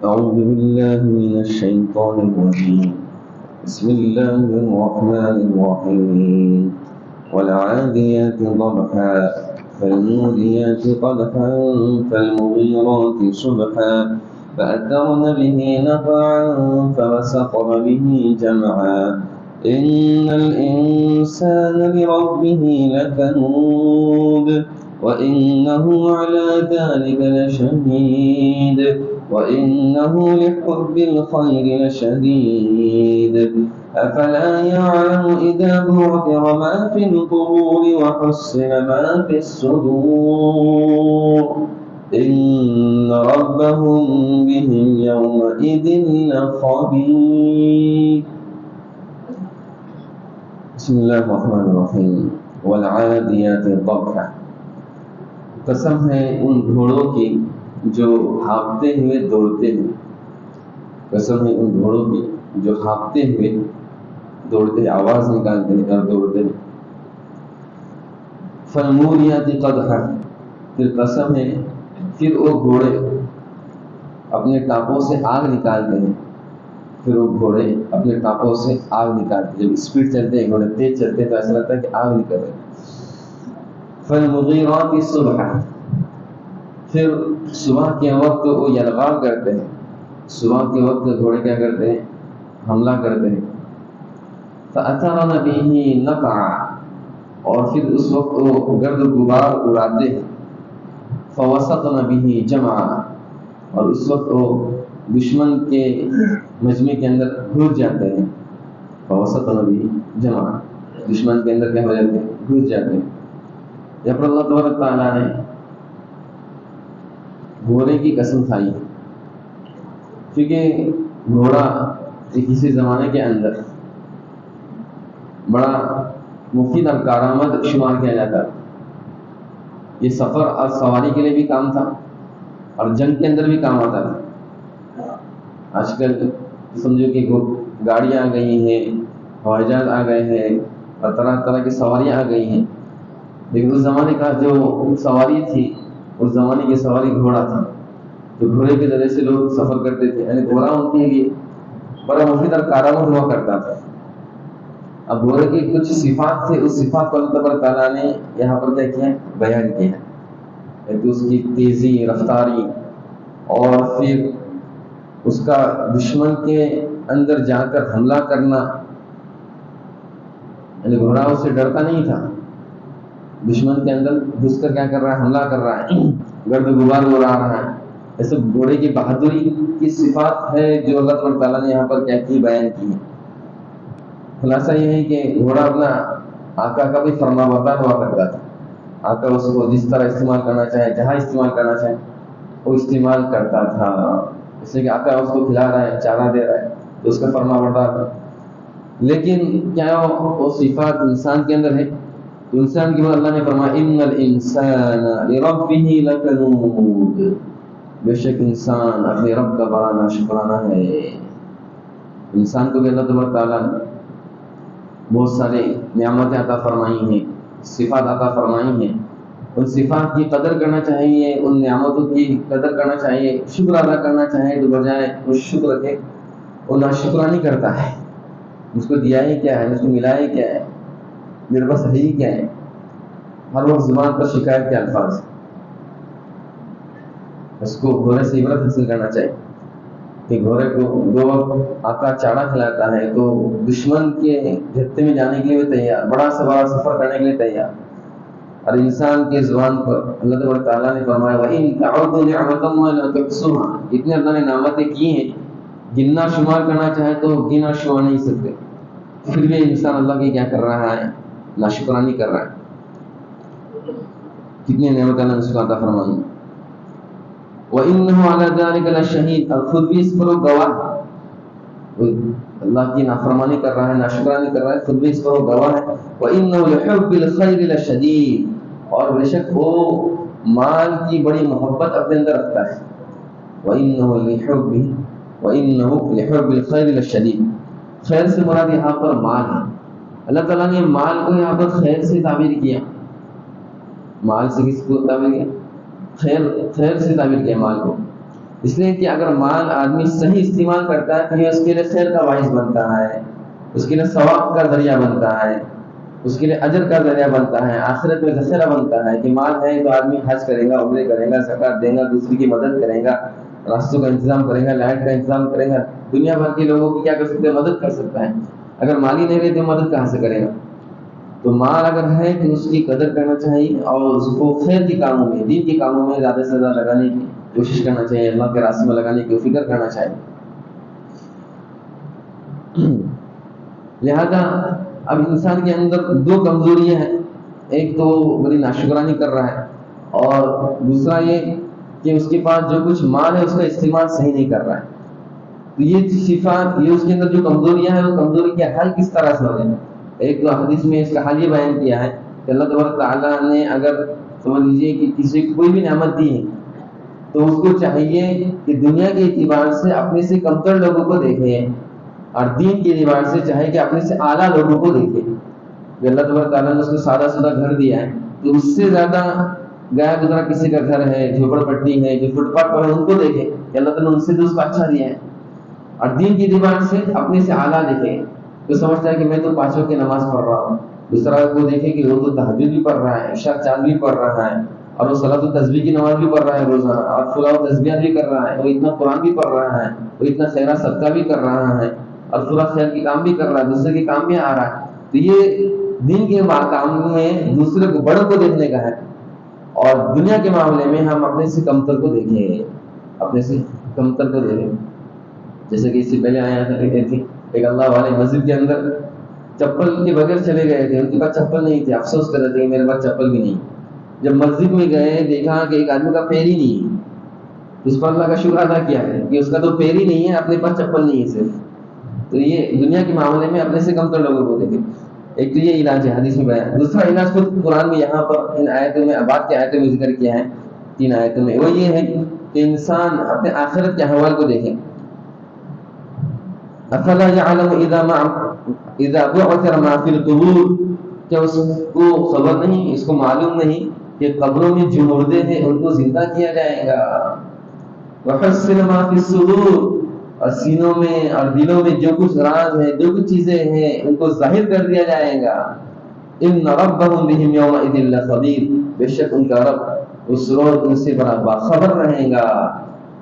أعوذ بالله من الشيطان الرجيم. بسم الله الرحمن الرحيم. والعاديات ضبحا فالموريات قدحا فالمغيرات صبحا فأثرن به نقعا فوسطن به جمعا إن الإنسان لربه لكنود وإنه على ذلك لشهيد وإنه لحب الخير لشديد أفلا يعلم إذا بعثر ما في القبور وحصل ما في الصدور إن ربهم بهم يومئذ لخبير. بسم الله الرحمن الرحيم. والعاديات ضبحا. قسم ہے ان گھوڑوں کی جو ہانپتے ہوئے دوڑتے ہیں. قسم ہے ان گھوڑوں کی جو ہانپتے ہوئے دوڑتے ہیں، آواز نکالتے ہیں اور دوڑتے ہیں. فالموریات قدحا. پھر قسم ہے پھر وہ گھوڑے اپنے ٹانپوں سے آگ نکالتے ہیں. پھر وہ گھوڑے اپنے ٹانپوں سے آگ نکالتے ہیں. جب اسپیڈ چلتے ہیں گھوڑے، تیز چلتے ہیں تو ایسا لگتا ہے کہ آگ نکل رہی ہے. فالمغیرات صبحا. پھر صبح کے وقت وہ یلغار کرتے ہیں. صبح کے وقت گھوڑے کیا کرتے ہیں؟ حملہ کرتے ہیں. فأثرن به نقعا. اور پھر اس وقت وہ گرد و غبار اڑاتے ہیں. فوسطن به جمعا. اور اس وقت وہ دشمن کے مجمع کے اندر گھس جاتے ہیں. فوسطن به جمعا. دشمن کے اندر کیا ہو جاتے ہیں؟ گھس جاتے ہیں. یا پر اللہ تبارک تعالیٰ نے گھوڑے کی قسم کھائی ہے، کیونکہ گھوڑا کسی زمانے کے اندر بڑا مفید اور کارآمد شمار کیا جاتا ہے. یہ سفر اور سواری کے لیے بھی کام تھا اور جنگ کے اندر بھی کام آتا تھا. آج کل سمجھو کہ گاڑیاں آ گئی ہیں، ہوائی جہاز آ گئے ہیں اور طرح طرح کی سواریاں آ گئی ہیں. لیکن اس زمانے کا جو سواری تھی، اس زمانے کی سواری گھوڑا تھا. تو گھوڑے کے ذریعے سے لوگ سفر کرتے تھے. یعنی گھوڑا ان کے لیے بڑا مفید اور کارآمد ہوا کرتا تھا. اب گھوڑے کی کچھ صفات تھے، اس صفات کو اللہ تبارک تعالیٰ نے یہاں پر کیا کیا؟ بیان کیا ہے. ایک اس کی تیزی، رفتاری، اور پھر اس کا دشمن کے اندر جا کر حملہ کرنا. یعنی گھوڑا اس سے ڈرتا نہیں تھا، دشمن کے اندر گھس کر کیا کر رہا ہے؟ حملہ کر رہا ہے، گرد و غبار اڑا رہا ہے. ایسے گھوڑے کی بہادری کی صفات ہے جو اللہ تبارک تعالیٰ نے یہاں پر کیا کی؟ بیان کی ہے. خلاصہ یہ ہے کہ گھوڑا اپنا آقا کا بھی فرما بردار ہوا کرتا تھا. آقا اس کو جس طرح استعمال کرنا چاہے، جہاں استعمال کرنا چاہے وہ استعمال کرتا تھا. اس لیے کہ آقا اس کو کھلا رہا ہے، چارہ دے رہا ہے تو اس کا فرما بردار ہے. لیکن کیا وہ صفات انسان کے اندر ہے؟ تو انسان کی بات اللہ نے فرمایا ان الانسان لربه لکنود. بے شک انسان اپنے رب کا بڑا ناشکرانہ ہے. انسان کو بھی اللہ تبارک تعالیٰ نے بہت سارے نعمتیں عطا فرمائی ہیں، صفات عطا فرمائی ہیں. ان صفات کی قدر کرنا چاہیے، ان نعمتوں کی قدر کرنا چاہیے، شکر ادا کرنا چاہیے. تو بجائے اس شکر کے وہ ناشکرانی کرتا ہے. اس کو دیا ہی کیا ہے، اس کو ملا ہی کیا ہے، میرے پاس ہے ہی کیا ہے. ہر وقت زبان پر شکایت کے الفاظ. اس کو گھوڑے سے عبرت حاصل کرنا چاہیے کہ گھوڑے کو دو وقت آقا چارہ کھلاتا ہے تو دشمن کے جھتے میں جانے کے لیے بھی تیار، بڑا سے بڑا سفر کرنے کے لیے تیار. اور انسان کے زبان پر اللہ تبارک تعالیٰ نے فرمایا وَإِن تَعُدُّوا نِعْمَةَ اللَّهِ لَا تُحْصُوهَا. اتنے اللہ نے نعمتیں کی ہیں، گننا شمار کرنا چاہے تو گنا شمار نہیں سکتے. پھر بھی انسان اللہ کی کیا کر رہا ہے؟ ناشکرانی کر رہا ہے. کتنی نعمت اللہ نے اس کو عطا فرمائی. وَإِنَّهُ عَلَى ذَلِكَ لَشَهِيدٌ. اور خود بھی اس پر وہ گواہ. اللہ کی نافرمانی کر رہا ہے، ناشکرانی کر رہا ہے، خود بھی اس پر وہ گواہ ہے. وَإِنَّهُ لِحُبِّ الْخَيْرِ لَشَدِيدٌ. اور بے شک وہ مال کی بڑی محبت اپنے اندر رکھتا ہے. وَإِنَّهُ لِحُبِّ الْخَيْرِ لَشَدِيدٌ. خیر سے مراد یہاں پر مال ہے. اللہ تعالیٰ نے مال کو یہاں پر خیر سے تعبیر کیا. مال سے کس کو تعبیر کیا؟ خیر سے تعبیر کیا مال کو. اس لیے کہ اگر مال آدمی صحیح استعمال کرتا ہے تو یہ اس کے لیے خیر کا باعث بنتا ہے، اس کے لیے ثواب کا ذریعہ بنتا ہے، اس کے لیے اجر کا ذریعہ بنتا ہے، آخرت میں ذخیرہ بنتا ہے کہ مال ہے تو آدمی حج کرے گا، عمرے کرے گا، زکات دے گا، دوسری کی مدد کرے گا، راستوں کا انتظام کرے گا، لائٹ کا انتظام کرے گا، دنیا بھر کے لوگوں کی کیا کر سکتے ہیں، مدد کر سکتا ہے۔ اگر مال ہی نہیں رہے تو مدد کہاں سے کرے گا؟ تو مال اگر ہے تو اس کی قدر کرنا چاہیے اور اس کو خیر کے کاموں میں، دین کے کاموں میں زیادہ سے زیادہ لگانے کی کوشش کرنا چاہیے، اللہ کے راستے میں لگانے کی فکر کرنا چاہیے۔ لہذا اب انسان کے اندر دو کمزوریاں ہیں، ایک تو بڑی ناشکرانی کر رہا ہے، اور دوسرا یہ کہ اس کے پاس جو کچھ مال ہے اس کا استعمال صحیح نہیں کر رہا ہے۔ تو یہ صفات، یہ اس کے اندر جو کمزوریاں ہیں، وہ کمزوری کے حل کس طرح سے ہو جائیں؟ ایک تو حدیث میں اس کا حل یہ بیان کیا ہے کہ اللہ تبارک تعالیٰ نے اگر سمجھ لیجیے کہ کسی کو کوئی بھی نعمت دی ہے تو اس کو چاہیے کہ دنیا کے اعتبار سے اپنے سے کمتر لوگوں کو دیکھے، اور دین کے اعتبار سے چاہے کہ اپنے سے اعلیٰ لوگوں کو دیکھے۔ کہ اللہ تبارک تعالیٰ نے اس کو سادہ سادہ گھر دیا ہے تو اس سے زیادہ گیا گزرا کسی کا گھر ہے، جھوپڑ پٹی ہے، جو فٹ پاتھ پر ہے، ان کو دیکھے کہ اللہ تعالیٰ نے ان سے تو اس کو اچھا دیا ہے، اور دین کی اعتبار سے اپنے سے اعلیٰ دیکھے تو سمجھتا ہے کہ میں تو پانچوں کی نماز پڑھ رہا ہوں، دوسرا کو دیکھے کہ وہ تو تہجد بھی پڑھ رہا ہے، عشاء چاند بھی پڑھ رہا ہے، اور وہ صلاۃ التسبیح کی نماز بھی پڑھ رہا ہے روزانہ، اور فلاح و تسبیحات بھی کر رہا ہے، وہ اتنا قرآن بھی پڑھ رہا ہے، وہ اتنا خیرہ صدقہ بھی کر رہا ہے، اور فلاح خیر کے کام بھی کر رہا ہے، دوسرے کے کام بھی آ رہا ہے۔ تو یہ دین کے کام میں دوسرے کو بڑوں کو دیکھنے کا ہے، اور دنیا کے معاملے میں ہم اپنے سے کمتر کو دیکھیں، اپنے سے کمتر کو دیکھیں۔ جیسے کہ اس سے پہلے آیا تھا ایک اللہ والے مسجد کے اندر چپل کے بغیر چلے گئے تھے، ان کے پاس چپل نہیں تھے، افسوس کر رہے تھے کہ میرے پاس چپل بھی نہیں۔ جب مسجد میں گئے دیکھا کہ ایک آدمی کا پیر ہی نہیں ہے، اس پر اللہ کا شکر ادا کیا ہے کہ اس کا تو پیر ہی نہیں ہے، اپنے پاس چپل نہیں ہے صرف۔ تو یہ دنیا کے معاملے میں اپنے سے کمتر لوگوں کو دیکھیں۔ ایک تو یہ علاج ہے حدیث میں بیان، دوسرا علاج خود قرآن میں یہاں پر ان آیتوں میں، بعد کی آیتوں میں ذکر کیا ہے، 3 آیتوں میں، وہ یہ ہے کہ انسان اپنے آخرت کے احوال کو دیکھیں۔ افلا يعلم اذا بعثر ما في القبور، کیا اس کو خبر نہیں، اس کو معلوم نہیں کہ قبروں میں جو مردے ہیں ان کو زندہ کیا جائے گا۔ وحصل ما في الصدور، اور سینوں میں اور دلوں میں جو کچھ راز ہے، جو کچھ چیزیں ہیں، ان کو ظاہر کر دیا جائے گا۔ ان ربهم بهم يومئذ لخبير، بے شک ان کا رب اس روز ان سے بڑا باخبر رہے گا۔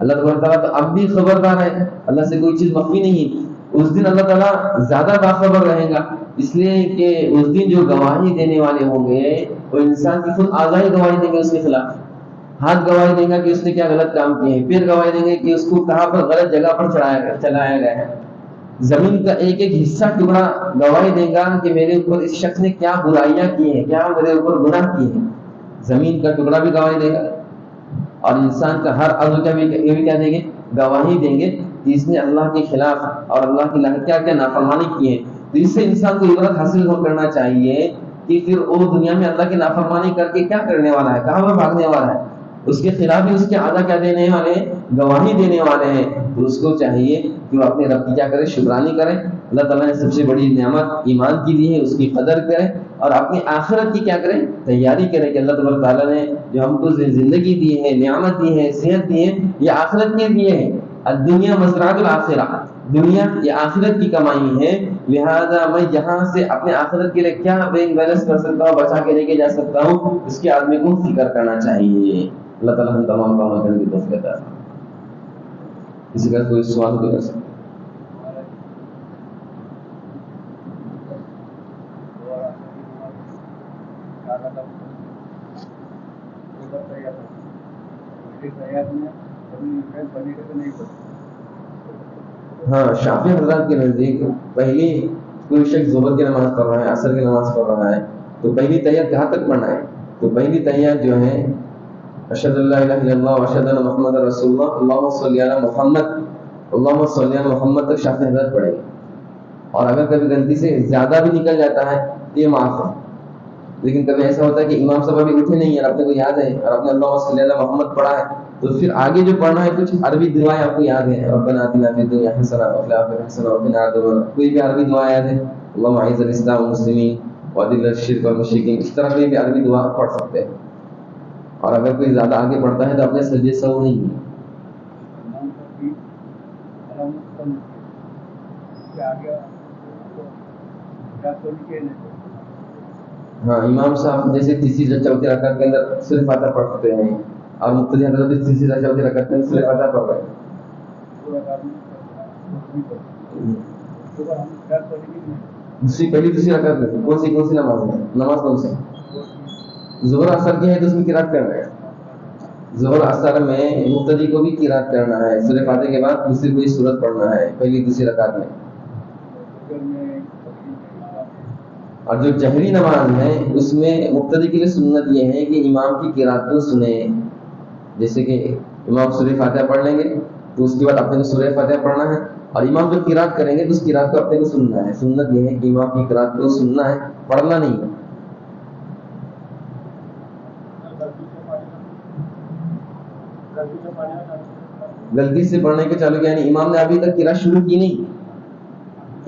اللہ تبارک تعالیٰ تو اب بھی خبردار ہے، اللہ سے کوئی چیز مخفی نہیں، اس دن اللہ تعالیٰ زیادہ باخبر رہے گا، اس لیے کہ اس دن جو گواہی دینے والے ہوں گے وہ انسان کی خود اعضاء گواہی دیں گے اس کے خلاف۔ ہاتھ گواہی دے گا کہ اس نے کیا غلط کام کیے ہیں، پیر گواہی دیں گے کہ اس کو کہاں پر غلط جگہ پر چلایا گیا ہے، زمین کا ایک ایک حصہ ٹکڑا گواہی دے گا کہ میرے اوپر اس شخص نے کیا برائیاں کی ہیں، کیا میرے اوپر گناہ کیے ہیں، زمین کا ٹکڑا بھی گواہی دے گا، اور انسان کا ہر عضو کا بھی یہ بھی کیا دیں گے، گواہی دیں گے کہ اس نے اللہ کے خلاف اور اللہ کی کیا کیا نافرمانی کی ہے۔ تو اس سے انسان کو عبرت حاصل کرنا چاہیے کہ پھر وہ دنیا میں اللہ کی نافرمانی کر کے کیا کرنے والا ہے، کہاں پر بھاگنے والا ہے، اس کے خلاف ہی اس کے اعضاء کیا دینے والے ہیں، گواہی دینے والے ہیں۔ تو اس کو چاہیے کہ وہ اپنے رب کی کیا کرے، شکرانی کرے، اللہ تعالیٰ نے سب سے بڑی نعمت ایمان کی دی ہے، اس کی قدر کرے، اور اپنی آخرت کی کیا کرے، تیاری کرے کہ اللہ تبارک تعالیٰ نے جو ہم کو زندگی دی ہے، نعمت دی ہے، صحت دی ہے، یہ آخرت کے لیے ہے۔ الدنیا مزرعۃ الآخرہ، دنیا یہ آخرت کی کمائی ہے، لہذا میں یہاں سے اپنے آخرت کے لیے کیا بینک بیلنس کر سکتا ہوں، بچا کے لے کے جا سکتا ہوں، اس کے آدمی کو فکر کرنا چاہیے۔ اللہ تعالیٰ ہم تمام کو عمل کرنے کی توفیق عطا فرمائے۔ کسی کا کوئی سوال ہو کر سکتا؟ ہاں، شافعی حضرات کے نزدیک پہلی کوئی شخص ظہر کی نماز پڑھ رہا ہے، عصر کی نماز پڑھ رہا ہے، تو پہلی تحیات کہاں تک پڑھنا ہے؟ تو پہلی تحیات جو ہے اشہد ان لا الہ الا اللہ واشہد ان محمد رسول اللہ، اللہم صلی علی محمد، اللہم صلی علی محمد تک شافعی حضرات پڑھیں گے، اور اگر کبھی غلطی سے زیادہ بھی نکل جاتا ہے تو یہ معاف ہے۔ لیکن کبھی ایسا ہوتا ہے کہ امام صاحب ابھی اٹھے نہیں اور آپ کو یاد ہے اور آپ نے اللہم صلی علی محمد پڑھا ہے، تو پھر آگے جو پڑھنا ہے کچھ عربی دعائیں آپ کو یاد ہیں، ربنا آتنا فی الدنیا حسنہ وفی الآخرۃ حسنہ وقنا عذاب النار، کوئی بھی عربی دعا یاد ہے، اللہم اعز الاسلام والمسلمین واذل الشرک والمشرکین، اس طرح کی بھی عربی دعا پڑھ سکتے ہیں۔ اور اگر کوئی زیادہ آگے پڑھتا ہے تو اپنے سجدے سہو نہیں ہے، ہاں امام صاحب جیسے تیسری یا چوتھی رکعت کے اندر سورہ فاتحہ پڑھتے ہیں اور مقتدی حضرت بھی تیسری یا چوتھی رکعت میں سورہ فاتحہ پڑھ رہے ہیں. دوسری پہلی دوسری رکعت میں کون سی نماز ہے؟ نماز کون سی؟ ظہر اثر کی ہے تو اس میں قرات کرنا ہے. ظہر اثر میں مقتدی کو بھی قرات کرنا ہے. سورہ فاتحہ کے بعد دوسری کوئی سورت پڑھنا ہے پہلی دوسری رکعت میں. اور جو جہری نماز ہے اس میں مقتدی کے لیے سنت یہ ہے کہ امام کی قرات کو سنیں. جیسے کہ امام سورہ فاتحہ پڑھ لیں گے تو اس کے بعد اپنے کو سورہ فاتحہ پڑھنا ہے اور امام جو قرات کریں گے تو اس قرات کو اپنے کو سننا ہے. سنت یہ ہے کہ امام کی قرات کو سننا ہے، پڑھنا نہیں ہے. غلطی سے پڑھنے کے چالو کیا، یعنی امام نے ابھی تک قرات شروع کی نہیں.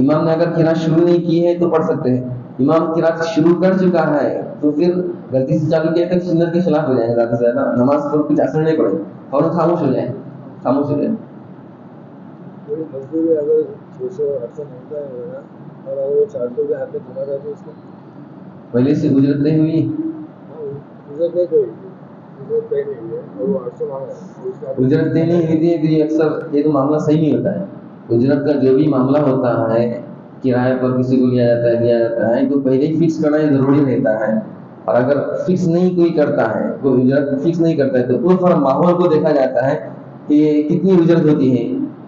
امام نے اگر قرات شروع نہیں کی ہے تو پڑھ سکتے ہیں. امام قرات شروع کر چکا ہے تو پھر غلطی سے چالو کیا تک سنت کے خلاف ہو جائے گا. زیادہ سے زیادہ نماز پر کچھ اثر نہیں پڑے گا اور خاموش ہو جائے. خاموش ہو جائے. کوئی مزدور اگر 600-800 مانگتا ہے اور اگر وہ 400 کے ہاتھ میں تھما جائے تو اس کو پہلے سے اجرت نہیں ہوئی. اجرت نہیں کوئی اجرت طے نہیں ہے اور وہ 800 مانگ رہا ہے. اجرت طے نہیں ہوتی ہے تو یہ اکثر یہ تو معاملہ صحیح نہیں ہوتا ہے. اجرت کا جو بھی معاملہ ہوتا ہے کرائے پر کسی کو لیا جاتا ہے تو پہلے ہی فکس کرنا ضروری رہتا ہے. اور اگر فکس نہیں کوئی کرتا ہے، کوئی اجرت فکس نہیں کرتا ہے تو اس پر ماحول کو دیکھا جاتا ہے کہ کتنی اجرت ہوتی ہے.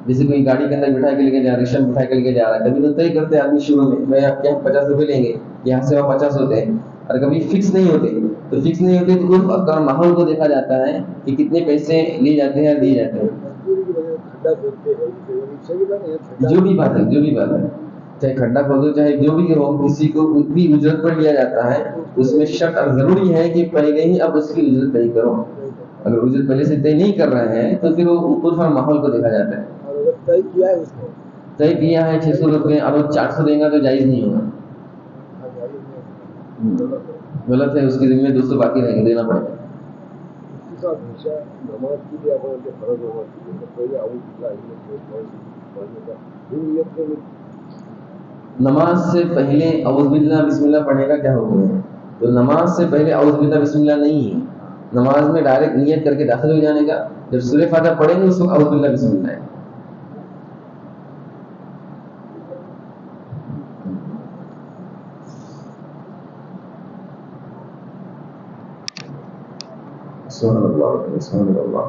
جیسے کوئی گاڑی کے اندر بٹھا کے لے کے جا رہا ہے، رکشا میں بٹھا کے لے کے جا رہا ہے، کبھی تو طے کرتے ہیں آدمی شروع میں آپ کے یہاں 50 روپے لیں گے، یہاں سے وہاں 50 ہوتے ہیں. اور کبھی فکس نہیں ہوتے تو اس ماحول کو دیکھا جاتا ہے کہ کتنے پیسے لیے جاتے ہیں دیے جاتے ہیں. جو بھی بات ہے چاہے کھڈا کھودو چاہے جو بھی ہو، کسی کو بھی اجرت پر لیا جاتا ہے. اس میں شرط اور ضروری ہے کہ پہلے ہی اب اس کی اجرت طے کرو. اگر اجرت پہلے سے طے نہیں کر رہے ہیں تو پھر وہ اس پر ماحول کو دیکھا جاتا ہے. طے کیا ہے 600 روپے اور وہ 400 دیں گا تو جائز نہیں ہوگا. غلط ہے. اس کے ذمہ 200 باقی رہیں گے، دینا پڑے گا. نماز سے پہلے اعوذ باللہ بسم اللہ پڑھنے کا کیا حکم ہے؟ تو نماز سے پہلے اعوذ باللہ بسم اللہ نہیں ہے. نماز میں ڈائریکٹ نیت کر کے داخل ہو جانے کا. جب سورہ فاتحہ پڑھیں گے اس وقت اعوذ باللہ بسم اللہ ہے. سبحان اللہ سبحان اللہ.